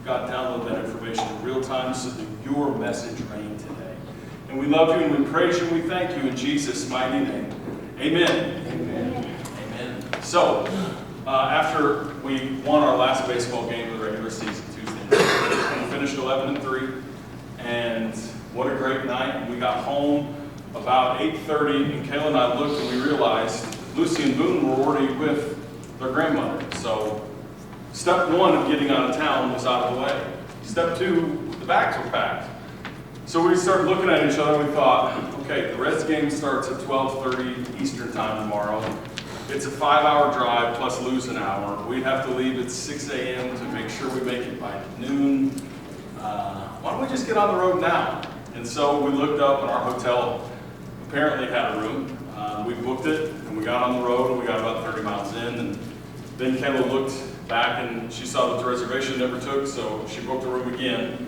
God download that information in real time so that your message reign today. And we love you and we praise you and we thank you in Jesus' mighty name. Amen. Amen. Amen. So, after we won our last baseball game of the regular season Tuesday night, we finished 11-3, and what a great night. We got home about 8:30, and Kayla and I looked and we realized Lucy and Boone were already with their grandmother. So, step one of getting out of town was out of the way. Step two, the bags were packed. So we started looking at each other and we thought, okay, the Reds game starts at 12:30 Eastern time tomorrow. It's a 5-hour drive plus lose an hour. We'd have to leave at 6 a.m. to make sure we make it by noon. Why don't we just get on the road now? And so we looked up and our hotel apparently had a room. We booked it and we got on the road and we got about 30 miles in. And then Kayla looked back and she saw that the reservation never took, so she booked the room again.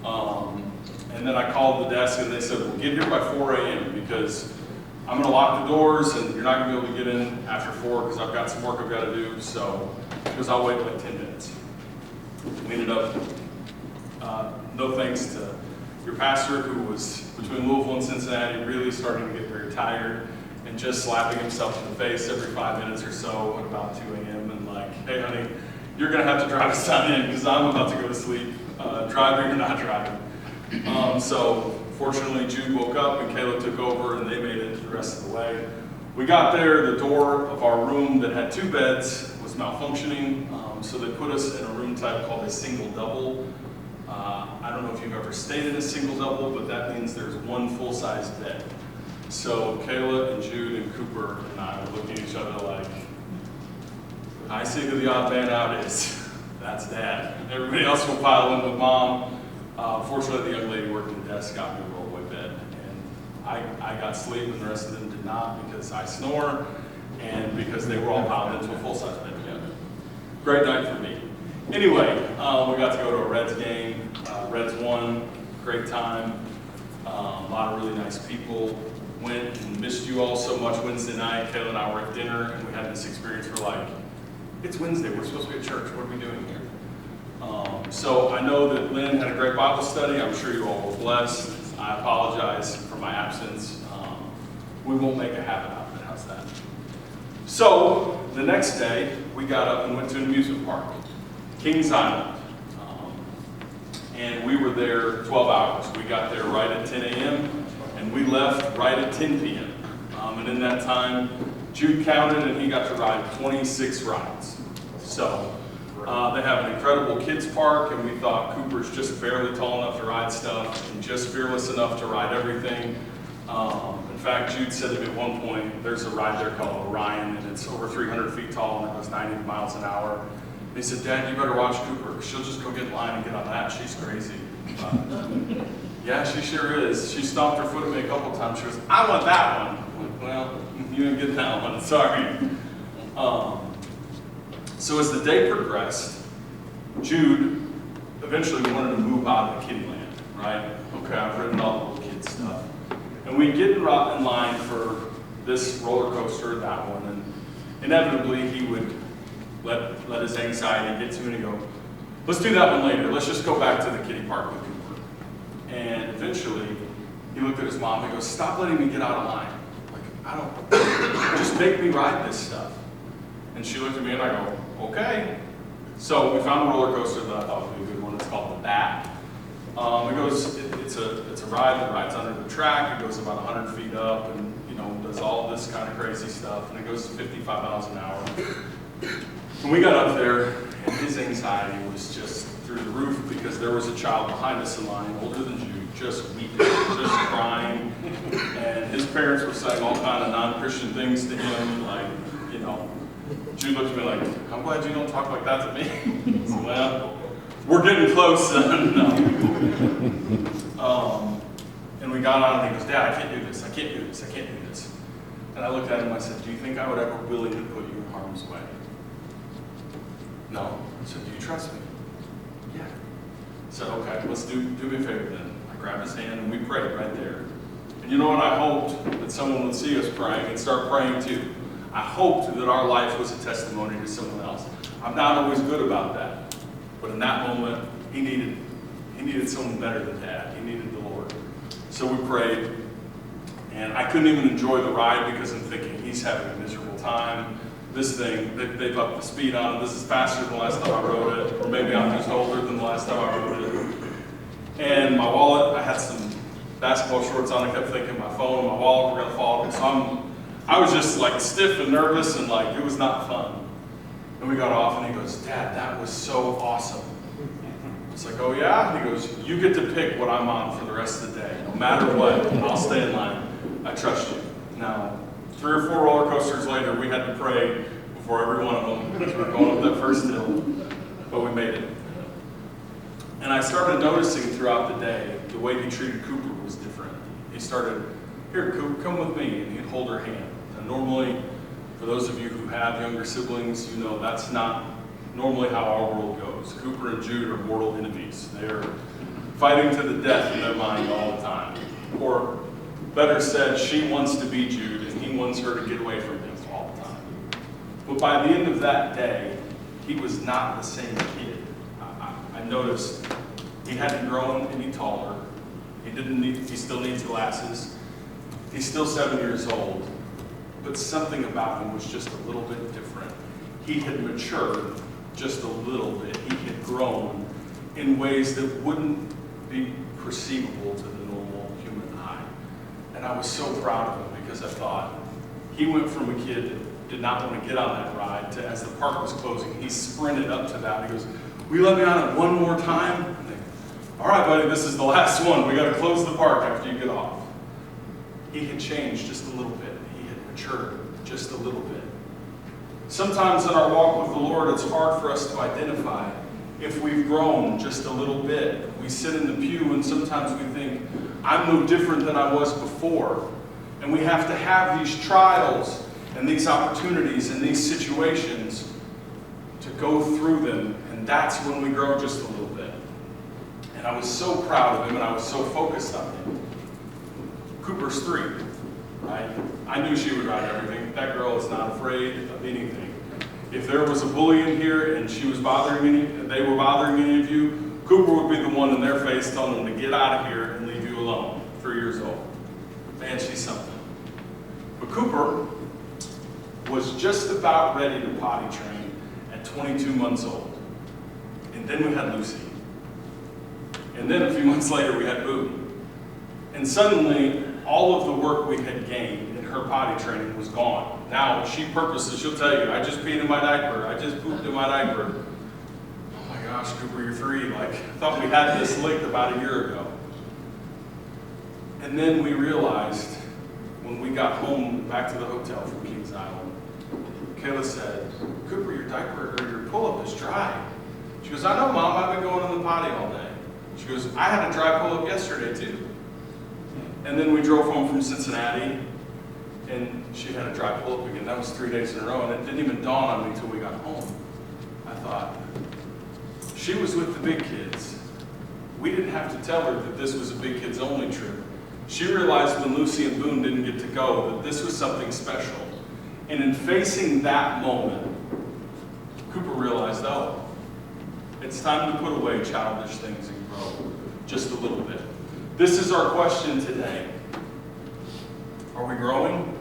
And then I called the desk and they said, well, get here by 4 a.m. because I'm going to lock the doors and you're not going to be able to get in after 4 because I've got some work I've got to do. So, because I'll wait like 10 minutes. We ended up, no thanks to your pastor who was between Louisville and Cincinnati, really starting to get very tired and just slapping himself in the face every 5 minutes or so at about 2 a.m. and like, hey honey, you're going to have to drive us on in because I'm about to go to sleep. Driving or not driving. So fortunately Jude woke up and Kayla took over and they made it the rest of the way. We got there, the door of our room that had 2 beds was malfunctioning, so they put us in a room type called a single double. I don't know if you've ever stayed in a single double, but that means there's 1 full-size bed. So Kayla and Jude and Cooper and I were looking at each other like, I see who the odd man out is. That's Dad. Everybody else will pile in with Mom. Fortunately, the young lady working the desk got me a rollaway bed, and I got sleep, and the rest of them did not because I snore, and because they were all piled into a full-size bed together. Great night for me. Anyway, we got to go to a Reds game. Reds won. Great time. A lot of really nice people. Went and missed you all so much Wednesday night. Kayla and I were at dinner, and we had this experience where like, it's Wednesday, we're supposed to be at church, what are we doing here? So I know that Lynn had a great Bible study, I'm sure you all were blessed. I apologize for my absence. We won't make a habit out of it, how's that? So the next day, we got up and went to an amusement park, Kings Island. And we were there 12 hours. We got there right at 10 a.m. and we left right at 10 p.m. And in that time, Jude counted and he got to ride 26 rides. So they have an incredible kids park, and we thought Cooper's just barely tall enough to ride stuff and just fearless enough to ride everything. In fact, Jude said to me at one point, there's a ride there called Orion, and it's over 300 feet tall and it goes 90 miles an hour. And he said, Dad, you better watch Cooper. She'll just go get in line and get on that. She's crazy. Yeah, she sure is. She stomped her foot at me a couple times. She goes, I want that one. I'm like, well, you didn't get that one, sorry. So as the day progressed, Jude eventually wanted to move out of the kiddie land, right? Okay, I've ridden all the little kid stuff. And we get in line for this roller coaster or that one, and inevitably he would let his anxiety get to him and go, let's do that one later. Let's just go back to the kiddie park with Cooper. And eventually, he looked at his mom and goes, stop letting me get out of line. Just make me ride this stuff. And she looked at me and I go, okay. So we found a roller coaster that I thought would be a good one. It's called the Bat. It's a ride that rides under the track. It goes about 100 feet up and does all this kind of crazy stuff. And it goes to 55 miles an hour. And we got up there and his anxiety was just through the roof because there was a child behind us in line, older than Jude, just weeping, just crying. And his parents were saying all kind of non-Christian things to him, like, Jude looked at me like, I'm glad you don't talk like that to me. So, well, we're getting close, son. No. And we got on and he goes, Dad, I can't do this, I can't do this, I can't do this. And I looked at him and I said, do you think I would ever willingly put you in harm's way? No. I said, do you trust me? Yeah. I said, okay, let's do me a favor then. I grabbed his hand and we prayed right there. And you know what? I hoped that someone would see us praying and start praying too. I hoped that our life was a testimony to someone else. I'm not always good about that. But in that moment, he needed someone better than Dad. He needed the Lord. So we prayed, and I couldn't even enjoy the ride because I'm thinking he's having a miserable time. This thing, they've upped the speed on it. This is faster than the last time I rode it, or maybe I'm just older than the last time I rode it. And my wallet, I had some basketball shorts on. I kept thinking my phone and my wallet were going to fall. So I was just like stiff and nervous, and like it was not fun. And we got off, and he goes, "Dad, that was so awesome." It's like, "Oh yeah?" He goes, "You get to pick what I'm on for the rest of the day. No matter what, I'll stay in line. I trust you." Now, 3 or 4 roller coasters later, we had to pray before every one of them because we were going up that first hill, but we made it. And I started noticing throughout the day, the way he treated Cooper was different. He started, "Here, Cooper, come with me," and he'd hold her hand. And normally, for those of you who have younger siblings, you know that's not normally how our world goes. Cooper and Jude are mortal enemies. They're fighting to the death in their mind all the time. Or better said, she wants to be Jude, and he wants her to get away from him all the time. But by the end of that day, he was not the same kid. I noticed he hadn't grown any taller. He still needs glasses. He's still 7 years old. But something about him was just a little bit different. He had matured just a little bit. He had grown in ways that wouldn't be perceivable to the normal human eye. And I was so proud of him because I thought he went from a kid that did not want to get on that ride to, as the park was closing, he sprinted up to that. He goes, "Will you let me on it one more time?" I'm thinking, "All right, buddy, this is the last one. We got to close the park after you get off." He had changed just a little bit. He had matured just a little bit. Sometimes in our walk with the Lord, it's hard for us to identify if we've grown just a little bit. We sit in the pew and sometimes we think, "I'm no different than I was before." And we have to have these trials and these opportunities and these situations to go through them. And that's when we grow just a little bit. And I was so proud of him and I was so focused on him. Cooper's 3, right? I knew she would ride everything. That girl is not afraid of anything. If there was a bully in here and they were bothering any of you, Cooper would be the one in their face telling them to get out of here and leave you alone. 3 years old. Man, she's something. But Cooper was just about ready to potty train at 22 months old. And then we had Lucy. And then a few months later we had Boone. And suddenly, all of the work we had gained in her potty training was gone. Now, she'll tell you, "I just peed in my diaper. I just pooped in my diaper." Oh my gosh, Cooper, you're 3. Like, I thought we had this licked about a year ago. And then we realized, when we got home back to the hotel from Kings Island, Kayla said, "Cooper, your diaper or your pull-up is dry." She goes, "I know, Mom, I've been going in the potty all day." She goes, "I had a dry pull-up yesterday too." And then we drove home from Cincinnati, and she had a dry pull-up again. That was 3 days in a row, and it didn't even dawn on me until we got home. I thought, she was with the big kids. We didn't have to tell her that this was a big kids only trip. She realized when Lucy and Boone didn't get to go that this was something special. And in facing that moment, Cooper realized, oh, it's time to put away childish things and grow just a little bit. This is our question today. Are we growing?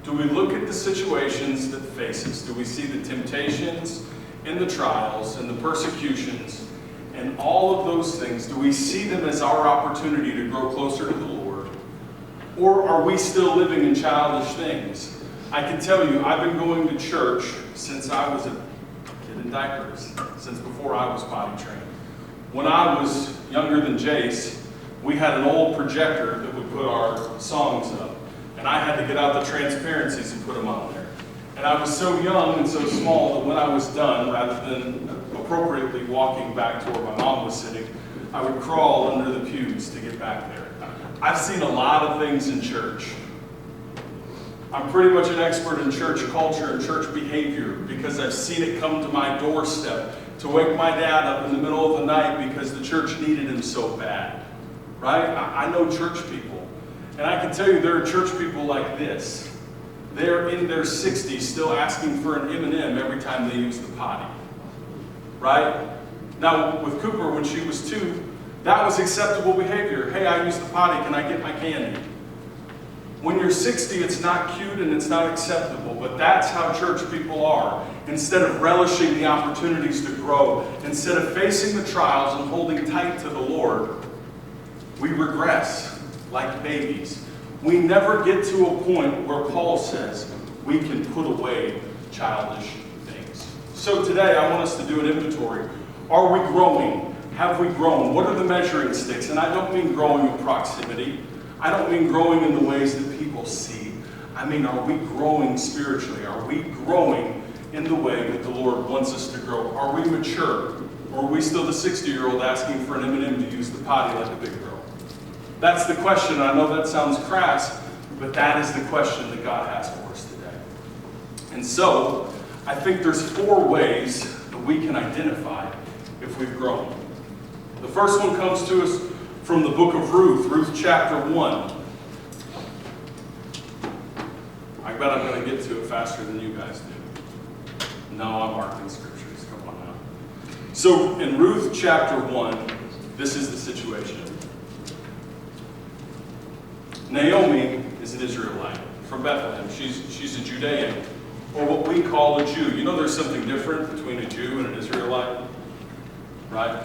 Do we look at the situations that face us? Do we see the temptations and the trials and the persecutions and all of those things? Do we see them as our opportunity to grow closer to the Lord? Or are we still living in childish things? I can tell you, I've been going to church since I was a kid in diapers, since before I was potty trained. When I was younger than Jace, we had an old projector that would put our songs up. And I had to get out the transparencies and put them on there. And I was so young and so small that when I was done, rather than appropriately walking back to where my mom was sitting, I would crawl under the pews to get back there. I've seen a lot of things in church. I'm pretty much an expert in church culture and church behavior because I've seen it come to my doorstep to wake my dad up in the middle of the night because the church needed him so bad. Right? I know church people. And I can tell you there are church people like this. They're in their 60s still asking for an M&M every time they use the potty. Right? Now, with Cooper, when she was 2, that was acceptable behavior. Hey, I use the potty, can I get my candy? When you're 60, it's not cute and it's not acceptable, but that's how church people are. Instead of relishing the opportunities to grow, instead of facing the trials and holding tight to the Lord, we regress like babies. We never get to a point where Paul says we can put away childish things. So today I want us to do an inventory. Are we growing? Have we grown? What are the measuring sticks? And I don't mean growing in proximity. I don't mean growing in the ways that people see. I mean, are we growing spiritually? Are we growing in the way that the Lord wants us to grow? Are we mature? Or are we still the 60-year-old asking for an M&M to use the potty like a big girl? That's the question. I know that sounds crass, but that is the question that God has for us today. And so, I think there's 4 ways that we can identify if we've grown. The first one comes to us from the book of Ruth, Ruth chapter 1. I bet I'm going to get to it faster than you guys do. No, I'm marking scriptures. Come on now. So in Ruth chapter 1, this is the situation. Naomi is an Israelite from Bethlehem. She's a Judean, or what we call a Jew. You know there's something different between a Jew and an Israelite, right?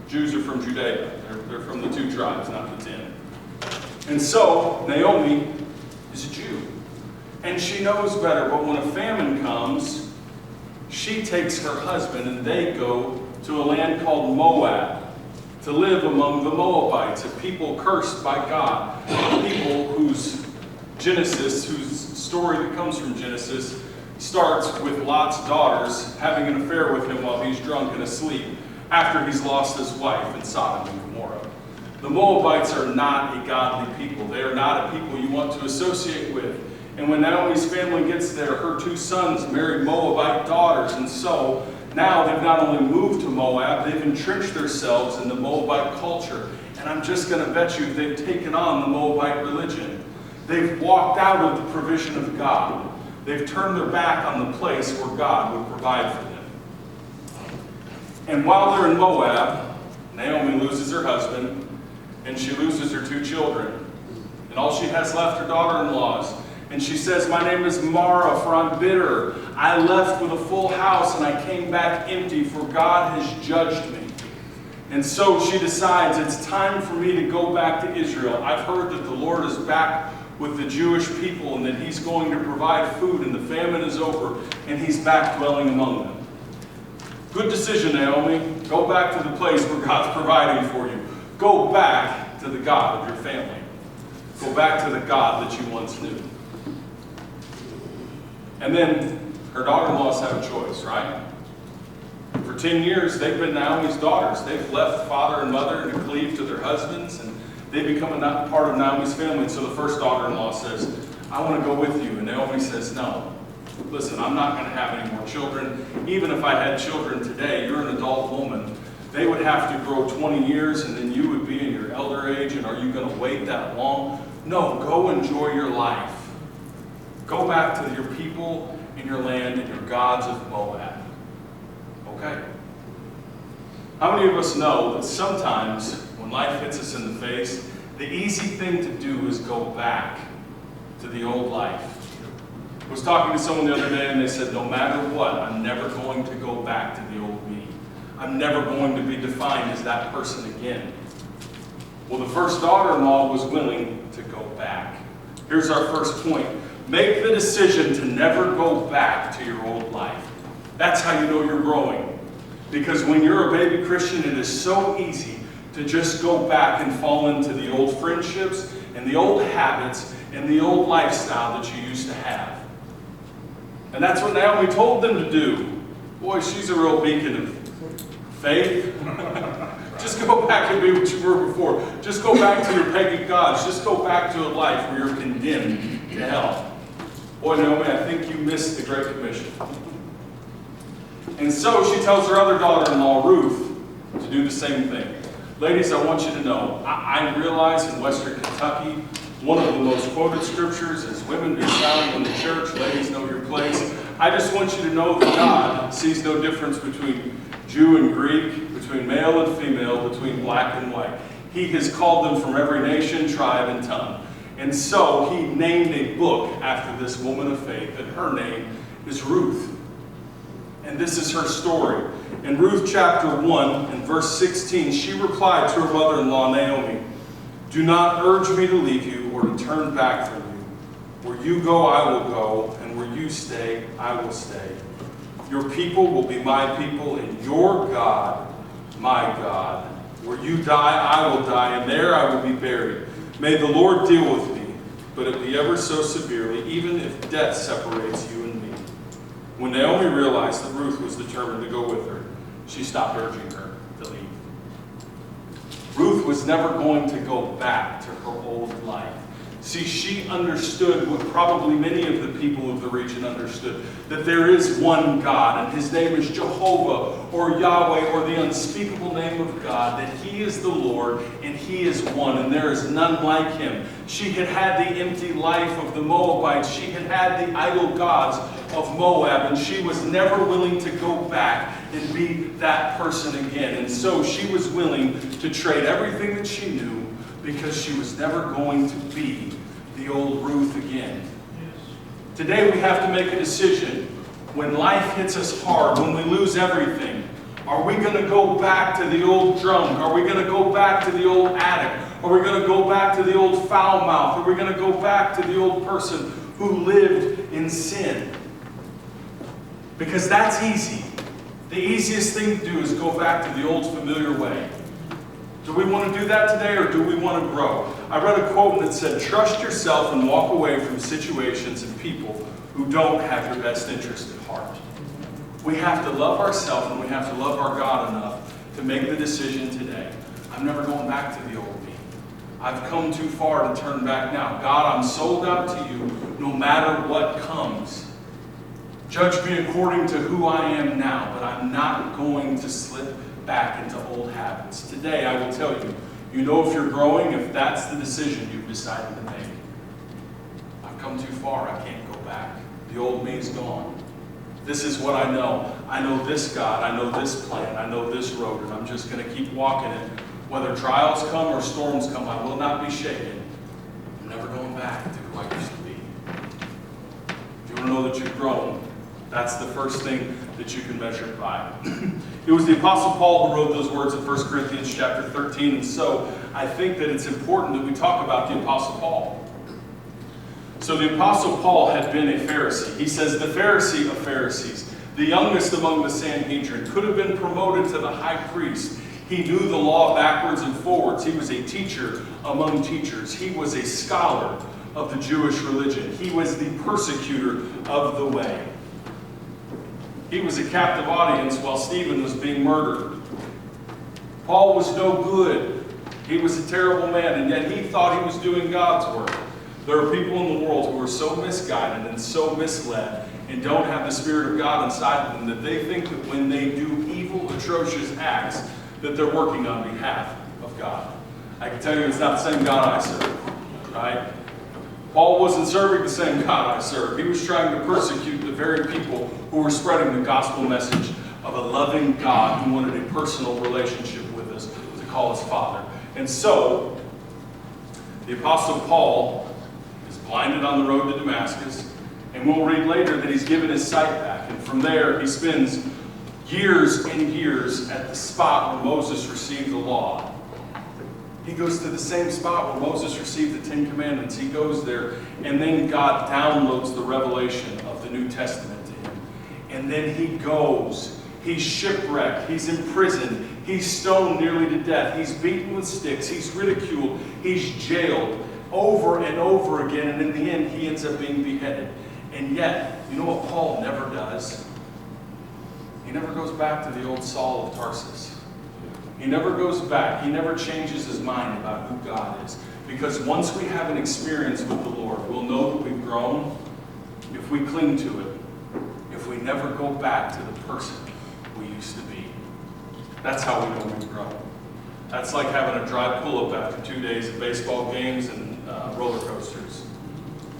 Jews are from Judea. They're from the 2 tribes, not the 10. And so, Naomi is a Jew. And she knows better, but when a famine comes, she takes her husband and they go to a land called Moab to live among the Moabites, a people cursed by God, a people whose story that comes from Genesis starts with Lot's daughters having an affair with him while he's drunk and asleep, after he's lost his wife in Sodom and Gomorrah. The Moabites are not a godly people. They are not a people you want to associate with. And when Naomi's family gets there, her 2 sons married Moabite daughters. And so now they've not only moved to Moab, they've entrenched themselves in the Moabite culture. And I'm just going to bet you they've taken on the Moabite religion. They've walked out of the provision of God. They've turned their back on the place where God would provide for them. And while they're in Moab, Naomi loses her husband, and she loses her 2 children. And all she has left are daughter-in-laws. And she says, my name is Mara, for I'm bitter. I left with a full house, and I came back empty, for God has judged me. And so she decides, it's time for me to go back to Israel. I've heard that the Lord is back with the Jewish people, and that he's going to provide food, and the famine is over, and he's back dwelling among them. Good decision, Naomi. Go back to the place where God's providing for you. Go back to the God of your family. Go back to the God that you once knew. And then her daughter-in-laws have a choice, right? For 10 years, they've been Naomi's daughters. They've left father and mother and cleaved to their husbands, and they become a part of Naomi's family. And so the first daughter-in-law says, I want to go with you. And Naomi says, no. Listen, I'm not going to have any more children. Even if I had children today, you're an adult woman. They would have to grow 20 years, and then you would be in your elder age, and are you going to wait that long? No, go enjoy your life. Go back to your people and your land and your gods of Moab. Okay? How many of us know that sometimes when life hits us in the face, the easy thing to do is go back to the old life? I was talking to someone the other day and they said, no matter what, I'm never going to go back to the old me. I'm never going to be defined as that person again. Well, the first daughter-in-law was willing to go back. Here's our first point. Make the decision to never go back to your old life. That's how you know you're growing. Because when you're a baby Christian, it is so easy to just go back and fall into the old friendships and the old habits and the old lifestyle that you used to have. And that's what Naomi told them to do. Boy, she's a real beacon of faith. Just go back and be what you were before. Just go back to your pagan gods. Just go back to a life where you're condemned to hell. Boy, Naomi, I think you missed the Great Commission. And so she tells her other daughter-in-law, Ruth, to do the same thing. Ladies, I want you to know, I realize in Western Kentucky, one of the most quoted scriptures is women be silent in the church, ladies know your place. I just want you to know that God sees no difference between Jew and Greek, between male and female, between black and white. He has called them from every nation, tribe, and tongue. And so he named a book after this woman of faith, and her name is Ruth. And this is her story. In Ruth chapter 1 and verse 16, she replied to her mother-in-law Naomi, "Do not urge me to leave you or to turn back from you. Where you go, I will go, and where you stay, I will stay. Your people will be my people, and your God, my God. Where you die, I will die, and there I will be buried. May the Lord deal with me, but it be ever so severely, even if death separates you and me." When Naomi realized that Ruth was determined to go with her, she stopped urging her to leave. Ruth was never going to go back to her old life. See, she understood what probably many of the people of the region understood, that there is one God, and his name is Jehovah, or Yahweh, or the unspeakable name of God, that he is the Lord, and he is one, and there is none like him. She had had the empty life of the Moabites. She had had the idol gods of Moab, and she was never willing to go back and be that person again. And so she was willing to trade everything that she knew, because she was never going to be the old Ruth again. Yes. Today we have to make a decision. When life hits us hard, when we lose everything, are we going to go back to the old drunk? Are we going to go back to the old addict? Are we going to go back to the old foul mouth? Are we going to go back to the old person who lived in sin? Because that's easy. The easiest thing to do is go back to the old familiar way. Do we want to do that today, or do we want to grow? I read a quote that said, "Trust yourself and walk away from situations and people who don't have your best interest at heart." We have to love ourselves, and we have to love our God enough to make the decision today. I'm never going back to the old me. I've come too far to turn back now. God, I'm sold out to you no matter what comes. Judge me according to who I am now, but I'm not going to slip back into old habits. Today, I will tell you, you know if you're growing, if that's the decision you've decided to make. I've come too far, I can't go back. The old me's gone. This is what I know. I know this God, I know this plan, I know this road, and I'm just going to keep walking it. Whether trials come or storms come, I will not be shaken. I'm never going back to who I used to be. If you want to know that you've grown, that's the first thing that you can measure it by. It was the Apostle Paul who wrote those words in 1 Corinthians chapter 13, and so I think that it's important that we talk about the Apostle Paul. So the Apostle Paul had been a Pharisee. He says, the Pharisee of Pharisees, the youngest among the Sanhedrin, could have been promoted to the high priest. He knew the law backwards and forwards. He was a teacher among teachers. He was a scholar of the Jewish religion. He was the persecutor of the way. He was a captive audience while Stephen was being murdered. Paul was no good. He was a terrible man, and yet he thought he was doing God's work. There are people in the world who are so misguided and so misled and don't have the Spirit of God inside of them that they think that when they do evil, atrocious acts, that they're working on behalf of God. I can tell you it's not the same God I serve, right? Paul wasn't serving the same God I serve. He was trying to persecute the very people who were spreading the gospel message of a loving God who wanted a personal relationship with us, to call us Father. And so, the Apostle Paul is blinded on the road to Damascus, and we'll read later that he's given his sight back. And from there, he spends years and years at the spot where Moses received the law. He goes to the same spot where Moses received the Ten Commandments. He goes there, and then God downloads the revelation of the New Testament to him. And then he goes. He's shipwrecked. He's imprisoned. He's stoned nearly to death. He's beaten with sticks. He's ridiculed. He's jailed over and over again. And in the end, he ends up being beheaded. And yet, you know what Paul never does? He never goes back to the old Saul of Tarsus. He never goes back. He never changes his mind about who God is. Because once we have an experience with the Lord, we'll know that we've grown if we cling to it, if we never go back to the person we used to be. That's how we know we've grown. That's like having a dry pull-up after 2 days of baseball games and roller coasters.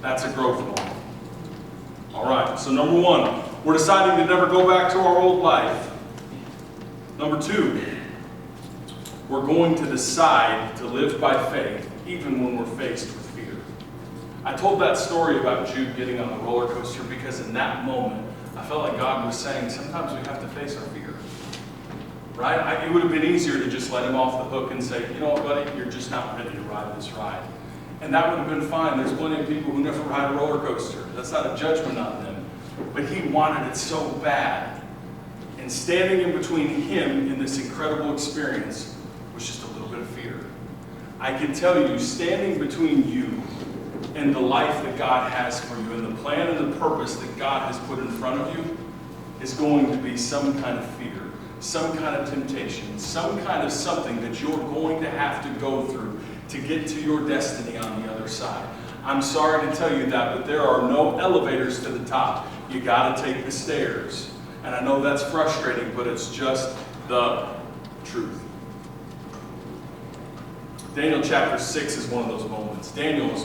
That's a growth moment. All right, so number one, We're deciding to never go back to our old life. Number 2, we're going to decide to live by faith even when we're faced with fear. I told that story about Jude getting on the roller coaster because in that moment, I felt like God was saying, sometimes we have to face our fear. Right? It would have been easier to just let him off the hook and say, you know what, buddy, you're just not ready to ride this ride. And that would have been fine. There's plenty of people who never ride a roller coaster. That's not a judgment on them. But he wanted it so bad. And standing in between him in this incredible experience was just a little bit of fear. I can tell you, standing between you and the life that God has for you and the plan and the purpose that God has put in front of you is going to be some kind of fear, some kind of temptation, some kind of something that you're going to have to go through to get to your destiny on the other side. I'm sorry to tell you that, but there are no elevators to the top. You got to take the stairs. And I know that's frustrating, but it's just the truth. Daniel chapter 6 is one of those moments. Daniel is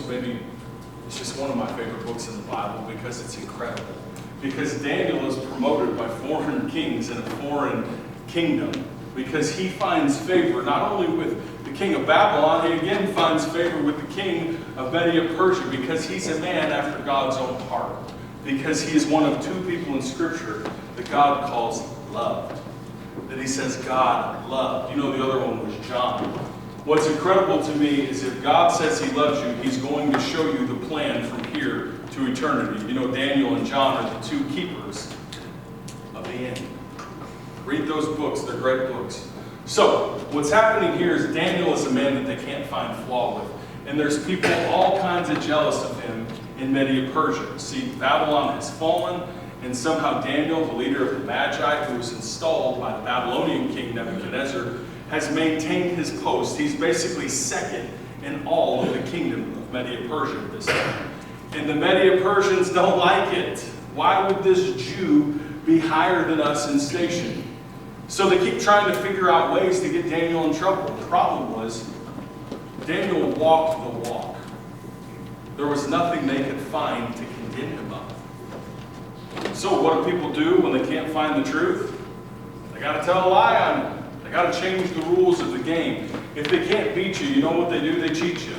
it's just one of my favorite books in the Bible because it's incredible. Because Daniel is promoted by foreign kings in a foreign kingdom. Because he finds favor not only with the king of Babylon, he again finds favor with the king of Media Persia because he's a man after God's own heart. Because he is one of 2 people in Scripture that God calls loved. That he says God loved. You know, the other one was John. What's incredible to me is if God says he loves you, he's going to show you the plan from here to eternity. You know, Daniel and John are the 2 keepers of the end. Read those books. They're great books. So, what's happening here is Daniel is a man that they can't find flaw with. And there's people all kinds of jealous of him in Media Persia. See, Babylon has fallen, and somehow Daniel, the leader of the Magi, who was installed by the Babylonian king Nebuchadnezzar, has maintained his post. He's basically second in all of the kingdom of Media Persia at this time. And the Media Persians don't like it. Why would this Jew be higher than us in station? So they keep trying to figure out ways to get Daniel in trouble. The problem was, Daniel walked the walk. There was nothing they could find to condemn him of. So what do people do when they can't find the truth? They got to tell a lie on it. They got to change the rules of the game. If they can't beat you, you know what they do? They cheat you.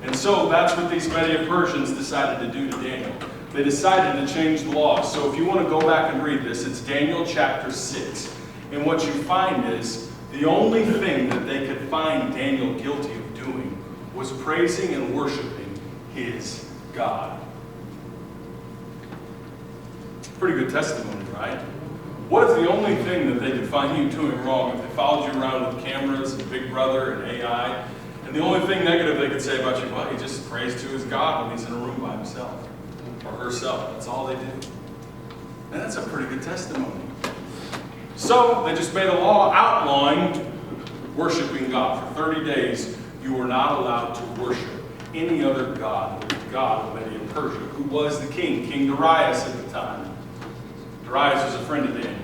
And so that's what these Media Persians decided to do to Daniel. They decided to change the laws. So if you want to go back and read this, it's Daniel chapter 6. And what you find is the only thing that they could find Daniel guilty of doing was praising and worshiping his God. Pretty good testimony, right? What if the only thing that they could find you doing wrong, if they followed you around with cameras and Big Brother and AI, and the only thing negative they could say about you, well, he just prays to his God when he's in a room by himself or herself. That's all they do. And that's a pretty good testimony. So they just made a law outlawing worshiping God. For 30 days, you were not allowed to worship any other god but the God of Media Persia, who was the king, King Darius at the time. Darius was a friend of Daniel.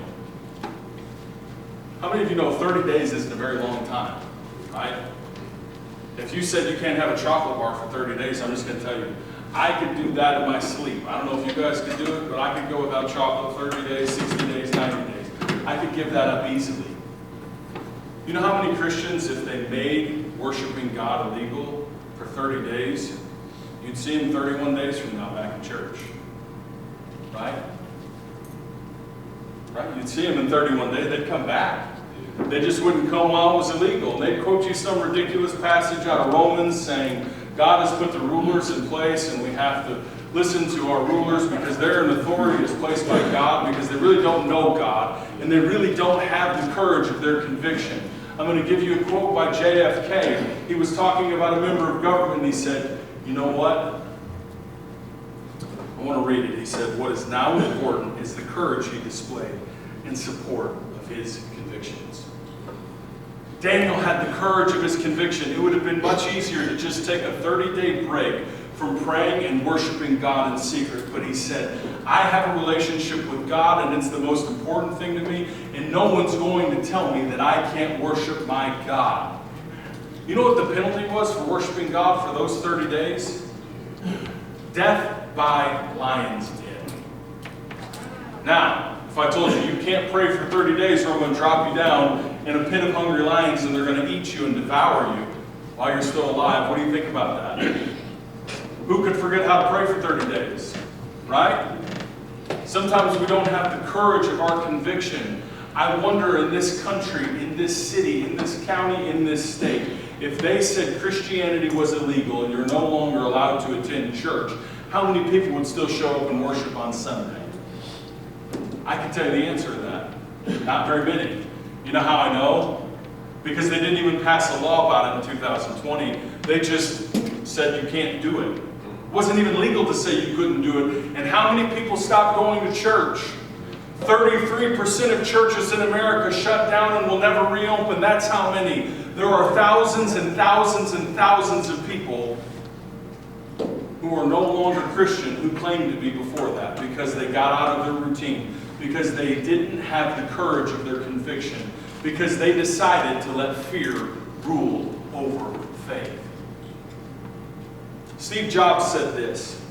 How many of you know 30 days isn't a very long time, right? If you said you can't have a chocolate bar for 30 days, I'm just going to tell you, I could do that in my sleep. I don't know if you guys could do it, but I could go without chocolate 30 days, 60 days, 90 days. I could give that up easily. You know how many Christians, if they made worshiping God illegal for 30 days, you'd see them 31 days from now back in church, right? Right? You'd see them in 31 days, they'd come back. They just wouldn't come while it was illegal. And they'd quote you some ridiculous passage out of Romans saying, God has put the rulers in place and we have to listen to our rulers because they're an authority that's placed by God because they really don't know God and they really don't have the courage of their conviction. I'm going to give you a quote by JFK. He was talking about a member of government and he said, you know what? I want to read it. He said, what is now important is the courage he displayed in support of his convictions. Daniel had the courage of his conviction. It would have been much easier to just take a 30-day break from praying and worshiping God in secret. But he said, I have a relationship with God and it's the most important thing to me, and no one's going to tell me that I can't worship my God. You know what the penalty was for worshiping God for those 30 days? Death by lion's den. Now, if I told you you can't pray for 30 days or I'm going to drop you down in a pit of hungry lions and they're going to eat you and devour you while you're still alive, what do you think about that? Who could forget how to pray for 30 days? Right? Sometimes we don't have the courage of our conviction. I wonder in this country, in this city, in this county, in this state, if they said Christianity was illegal and you're no longer allowed to attend church, how many people would still show up and worship on Sunday? I can tell you the answer to that. Not very many. You know how I know? Because they didn't even pass a law about it in 2020. They just said you can't do it. It wasn't even legal to say you couldn't do it. And how many people stopped going to church? 33% of churches in America shut down and will never reopen. That's how many. There are thousands and thousands and thousands of people who are no longer Christian who claimed to be before that because they got out of their routine, because they didn't have the courage of their conviction, because they decided to let fear rule over faith. Steve Jobs said this: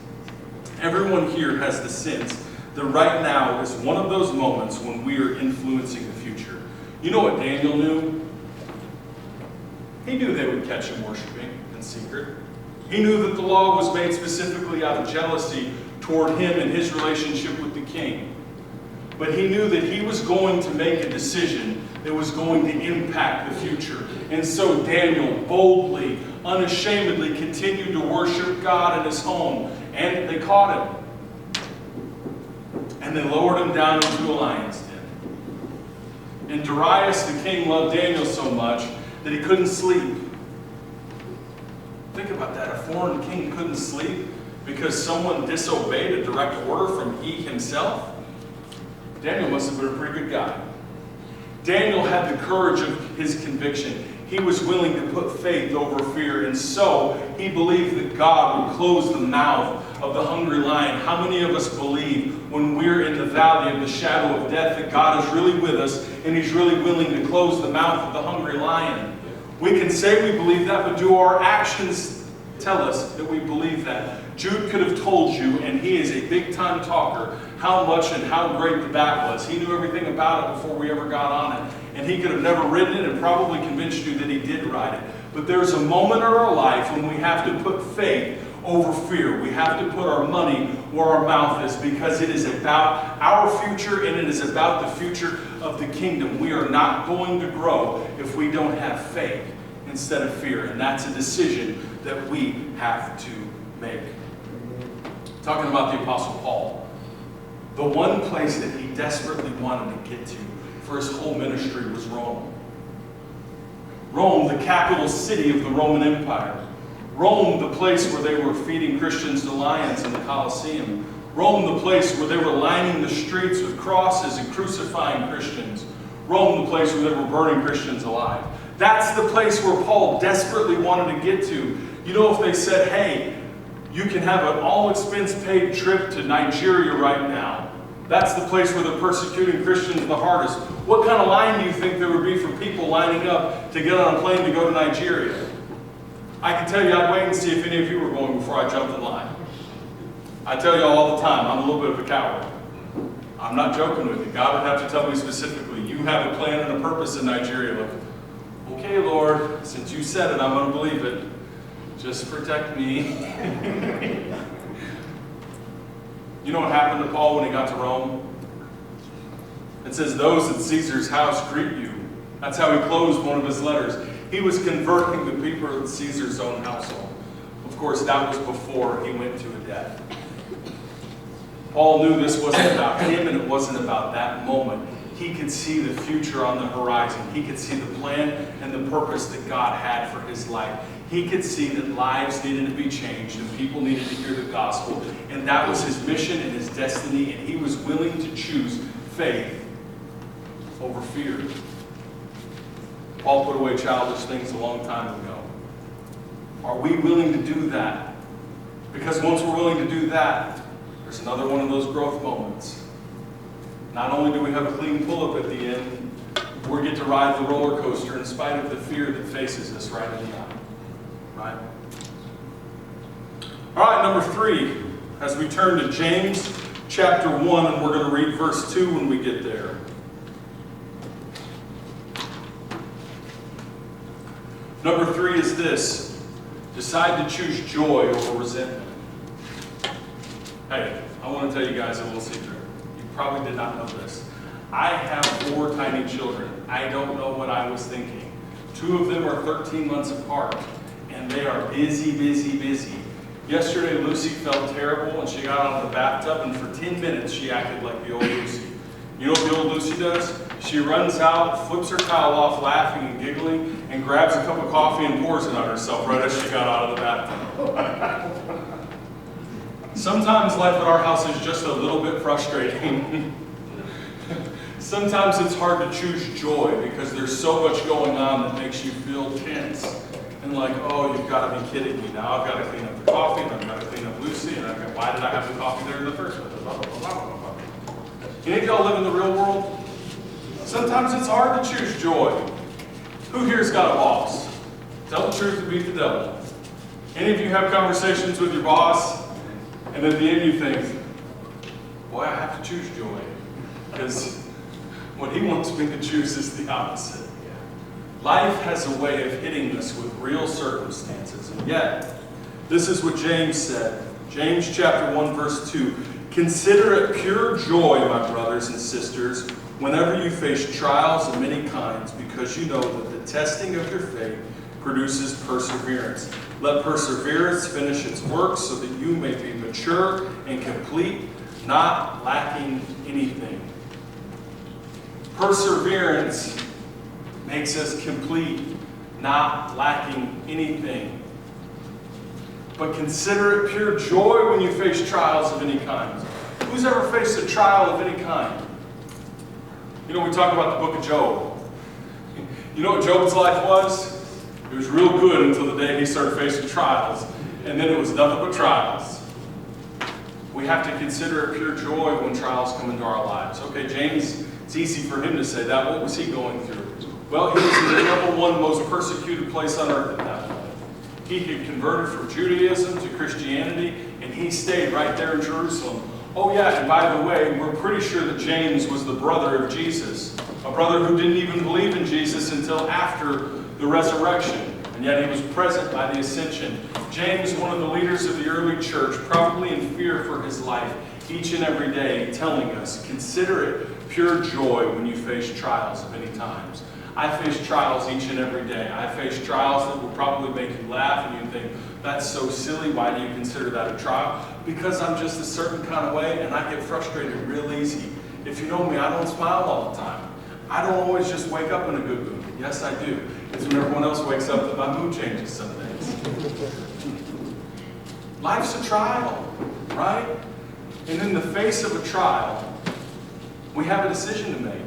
everyone here has the sense that right now is one of those moments when we are influencing the future. You know what Daniel knew? He knew they would catch him worshiping in secret. He knew that the law was made specifically out of jealousy toward him and his relationship with the king. But he knew that he was going to make a decision that was going to impact the future. And so Daniel boldly, unashamedly continued to worship God in his home. And they caught him. And they lowered him down into a lion's den. And Darius the king loved Daniel so much that he couldn't sleep. Think about that. A foreign king couldn't sleep because someone disobeyed a direct order from he himself? Daniel must have been a pretty good guy. Daniel had the courage of his conviction. He was willing to put faith over fear, and so he believed that God would close the mouth of the hungry lion. How many of us believe when we're in the valley of the shadow of death that God is really with us and He's really willing to close the mouth of the hungry lion? We can say we believe that, but do our actions tell us that we believe that? Jude could have told you, and he is a big-time talker, how much and how great the bat was. He knew everything about it before we ever got on it. And he could have never written it and probably convinced you that he did write it. But there's a moment in our life when we have to put faith over fear. We have to put our money where our mouth is, because it is about our future and it is about the future of the kingdom. We are not going to grow if we don't have faith instead of fear. And that's a decision that we have to make. Talking about the Apostle Paul, the one place that he desperately wanted to get to for his whole ministry was Rome. Rome, the capital city of the Roman Empire. Rome, the place where they were feeding Christians to lions in the Colosseum. Rome, the place where they were lining the streets with crosses and crucifying Christians. Rome, the place where they were burning Christians alive. That's the place where Paul desperately wanted to get to. You know, if they said, hey, you can have an all-expense-paid trip to Nigeria right now. That's the place where they're persecuting Christians the hardest. What kind of line do you think there would be for people lining up to get on a plane to go to Nigeria? I can tell you, I'd wait and see if any of you were going before I jumped in line. I tell you all the time, I'm a little bit of a coward. I'm not joking with you. God would have to tell me specifically, you have a plan and a purpose in Nigeria. Like, okay, Lord, since you said it, I'm going to believe it. Just protect me. You know what happened to Paul when he got to Rome? It says, those at Caesar's house greet you. That's how he closed one of his letters. He was converting the people of Caesar's own household. Of course, that was before he went to a death. Paul knew this wasn't about him and it wasn't about that moment. He could see the future on the horizon. He could see the plan and the purpose that God had for his life. He could see that lives needed to be changed and people needed to hear the gospel. And that was his mission and his destiny. And he was willing to choose faith over fear. Paul put away childish things a long time ago. Are we willing to do that? Because once we're willing to do that, there's another one of those growth moments. Not only do we have a clean pull-up at the end, we get to ride the roller coaster in spite of the fear that faces us right in the eye. Right? All right, number 3, as we turn to James chapter 1, and we're going to read verse 2 when we get there. Number 3 is this: decide to choose joy over resentment. Hey, I want to tell you guys a little secret. You probably did not know this. I have 4 tiny children. I don't know what I was thinking. 2 of them are 13 months apart, and they are busy, busy, busy. Yesterday, Lucy felt terrible, and she got out of the bathtub, and for 10 minutes, she acted like the old Lucy. You know what the old Lucy does? She runs out, flips her towel off, laughing and giggling, and grabs a cup of coffee and pours it on herself right as she got out of the bathtub. Sometimes life at our house is just a little bit frustrating. Sometimes it's hard to choose joy because there's so much going on that makes you feel tense. And like, oh, you've got to be kidding me. Now I've got to clean up the coffee, and I've got to clean up Lucy, and why did I have the coffee there in the first place? Any of y'all live in the real world? Sometimes it's hard to choose joy. Who here's got a boss? Tell the truth and beat the devil. Any of you have conversations with your boss, and at the end you think, boy, I have to choose joy. Because what he wants me to choose is the opposite. Life has a way of hitting us with real circumstances. And yet, this is what James said. James chapter 1, verse 2. Consider it pure joy, my brothers and sisters, whenever you face trials of many kinds, because you know that the testing of your faith produces perseverance. Let perseverance finish its work so that you may be mature and complete, not lacking anything. Perseverance makes us complete, not lacking anything. But consider it pure joy when you face trials of any kind. Who's ever faced a trial of any kind? You know, we talk about the book of Job. You know what Job's life was? It was real good until the day he started facing trials. And then it was nothing but trials. We have to consider it pure joy when trials come into our lives. Okay, James, it's easy for him to say that. What was he going through? Well, he was in the number 1 most persecuted place on earth at that point. He had converted from Judaism to Christianity, and he stayed right there in Jerusalem. Oh yeah, and by the way, we're pretty sure that James was the brother of Jesus, a brother who didn't even believe in Jesus until after the resurrection, and yet he was present by the ascension. James, one of the leaders of the early church, probably in fear for his life each and every day, telling us, consider it pure joy when you face trials of any times. I face trials each and every day. I face trials that will probably make you laugh and you think, that's so silly, why do you consider that a trial? Because I'm just a certain kind of way and I get frustrated real easy. If you know me, I don't smile all the time. I don't always just wake up in a good mood. Yes, I do. It's when everyone else wakes up that my mood changes some days. Life's a trial, right? And in the face of a trial, we have a decision to make.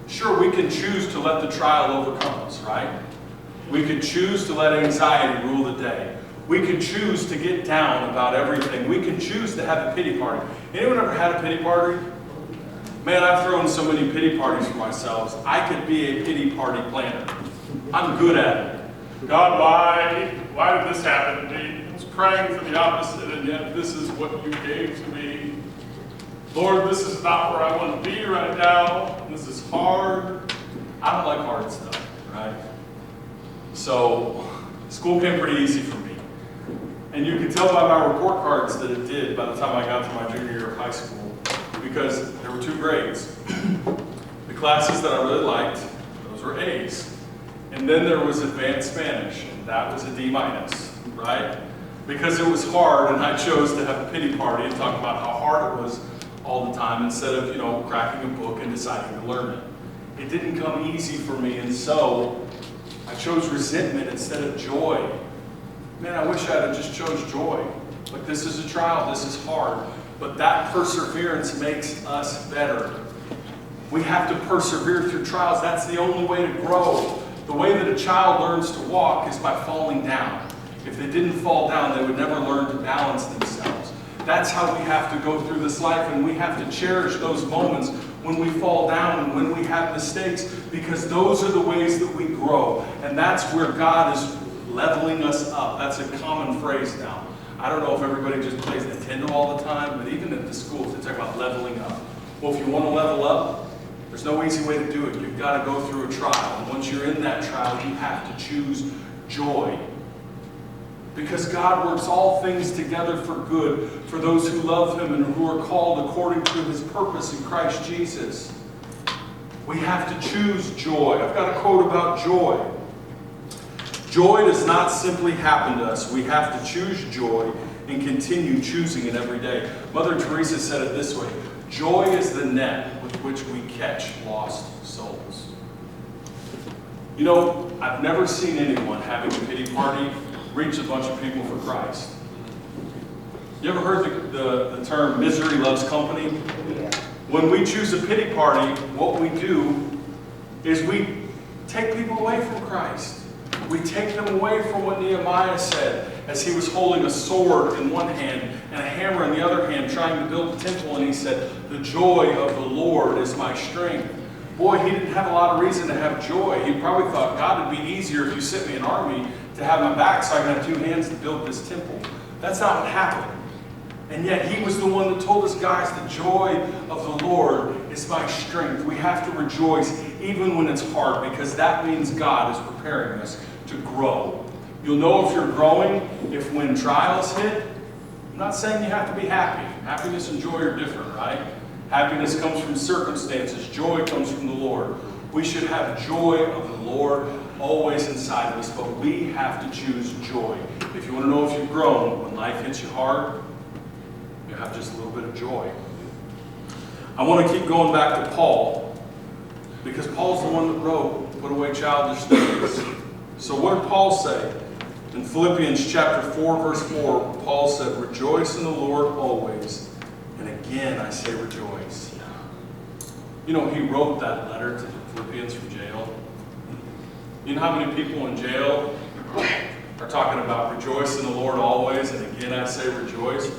Sure, we can choose to let the trial overcome us, right? We could choose to let anxiety rule the day. We can choose to get down about everything. We can choose to have a pity party. Anyone ever had a pity party? Man, I've thrown so many pity parties for myself. I could be a pity party planner. I'm good at it. God, why did this happen to me? I was praying for the opposite, and yet this is what you gave to me. Lord, this is not where I want to be right now. This is hard. I don't like hard stuff, right? So, school came pretty easy for me. And you can tell by my report cards that it did by the time I got to my junior year of high school, because there were 2 grades. The classes that I really liked, those were A's. And then there was advanced Spanish, and that was a D-, right? Because it was hard, and I chose to have a pity party and talk about how hard it was all the time instead of, cracking a book and deciding to learn it. It didn't come easy for me, and so I chose resentment instead of joy. Man, I wish I had just chose joy. Like, this is a trial, this is hard, but that perseverance makes us better. We have to persevere through trials. That's the only way to grow. The way that a child learns to walk is by falling down. If they didn't fall down, they would never learn to balance themselves. That's how we have to go through this life, and we have to cherish those moments when we fall down and when we have mistakes, because those are the ways that we grow. And that's where God is leveling us up. That's a common phrase now. I don't know if everybody just plays Nintendo all the time, but even at the schools, they talk about leveling up. Well, if you want to level up, there's no easy way to do it. You've got to go through a trial. And once you're in that trial, you have to choose joy. Because God works all things together for good for those who love Him and who are called according to His purpose in Christ Jesus. We have to choose joy. I've got a quote about joy. Joy does not simply happen to us. We have to choose joy and continue choosing it every day. Mother Teresa said it this way: joy is the net with which we catch lost souls. You know, I've never seen anyone having a pity party reach a bunch of people for Christ. You ever heard the term misery loves company? Yeah. When we choose a pity party, what we do is we take people away from Christ. We take them away from what Nehemiah said as he was holding a sword in one hand and a hammer in the other hand trying to build the temple, and he said, "The joy of the Lord is my strength." Boy, he didn't have a lot of reason to have joy. He probably thought, God, it'd be easier if you sent me an army to have my back so I can have two hands to build this temple. That's not what happened. And yet he was the one that told us, guys, the joy of the Lord is my strength. We have to rejoice even when it's hard, because that means God is preparing us to grow. You'll know if you're growing if when trials hit. I'm not saying you have to be happy. Happiness and joy are different, right? Happiness comes from circumstances. Joy comes from the Lord. We should have joy of the Lord always inside of us, but we have to choose joy. If you want to know if you've grown, when life hits you hard, you have just a little bit of joy. I want to keep going back to Paul, because Paul's the one that wrote, "Put away childish things." So what did Paul say? In Philippians chapter 4, verse 4, Paul said, "Rejoice in the Lord always. And again, I say rejoice." You know, he wrote that letter to the Philippians from jail. You know how many people in jail are talking about rejoice in the Lord always, and again I say rejoice?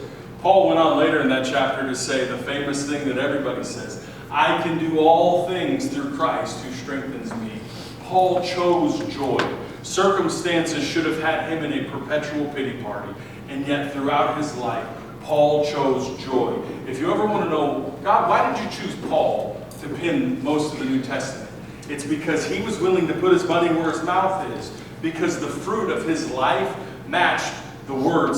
Paul went on later in that chapter to say the famous thing that everybody says, "I can do all things through Christ who strengthens me." Paul chose joy. Circumstances should have had him in a perpetual pity party, and yet throughout his life, Paul chose joy. If you ever want to know, God, why did you choose Paul to pen most of the New Testament? It's because he was willing to put his money where his mouth is, because the fruit of his life matched the words